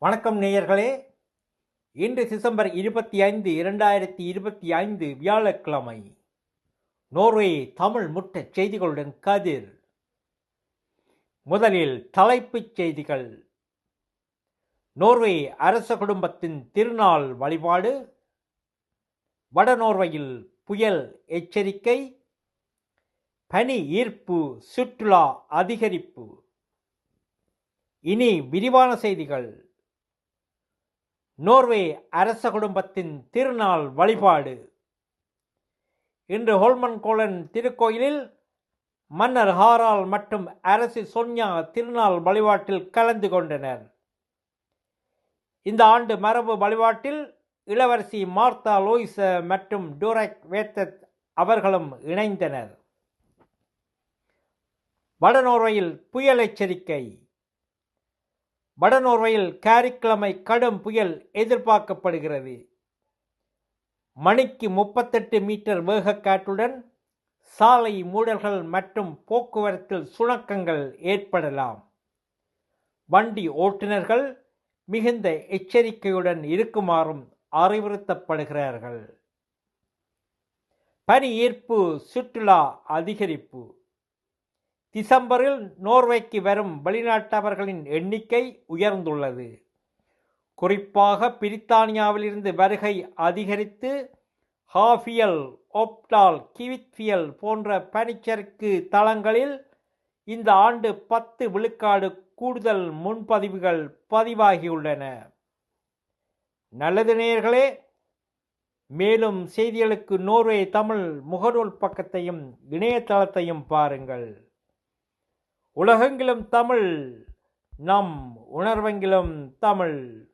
வணக்கம் நேயர்களே. இன்று டிசம்பர் 25, 2025 வியாழக்கிழமை. நோர்வே தமிழ் முட்டச் செய்திகளுடன் கதிர். முதலில் தலைப்புச் செய்திகள். நோர்வே அரச குடும்பத்தின் திருநாள் வழிபாடு. வட நோர்வேயில் புயல் எச்சரிக்கை. பனி ஈர்ப்பு சுற்றுலா அதிகரிப்பு. இனி விரிவான செய்திகள். நோர்வே அரச குடும்பத்தின் திருநாள் வழிபாடு. இன்று ஹோல்மன்கோலன் திருக்கோயிலில் மன்னர் ஹாரால் மற்றும் அரசி சொன்யா திருநாள் வழிபாட்டில் கலந்து கொண்டனர். இந்த ஆண்டு மரபு வழிபாட்டில் இளவரசி மார்த்தா லோயிச மற்றும் டூரக் வேத்தத் அவர்களும் இணைந்தனர். வடநோர்வையில் புயல் எச்சரிக்கை. வடநோர்வையில் காரிக்கிழமை கடும் புயல் எதிர்பார்க்கப்படுகிறது. மணிக்கு 38 மீட்டர் வேகக்காற்றுடன் சாலை மூடல்கள் மற்றும் போக்குவரத்தில் சுணக்கங்கள் ஏற்படலாம். வண்டி ஓட்டுநர்கள் மிகுந்த எச்சரிக்கையுடன் இருக்குமாறும் அறிவுறுத்தப்படுகிறார்கள். பனி ஈர்ப்பு சுற்றுலா அதிகரிப்பு. டிசம்பரில் நோர்வேக்கு வரும் வெளிநாட்டவர்களின் எண்ணிக்கை உயர்ந்துள்ளது. குறிப்பாக பிரித்தானியாவிலிருந்து வருகை அதிகரித்து ஹாஃபியல், ஒப்டால், கிவித்ஃபியல் போன்ற பனிச்சறுக்கு தளங்களில் இந்த ஆண்டு 10 விழுக்காடு கூடுதல் முன்பதிவுகள் பதிவாகியுள்ளன. நல்லது நேயர்களே, மேலும் செய்திகளுக்கு நோர்வே தமிழ் முகநூல் பக்கத்தையும் இணையதளத்தையும் பாருங்கள். உலகெங்கிலும் தமிழ், நம் உணர்வெங்கிலும் தமிழ்.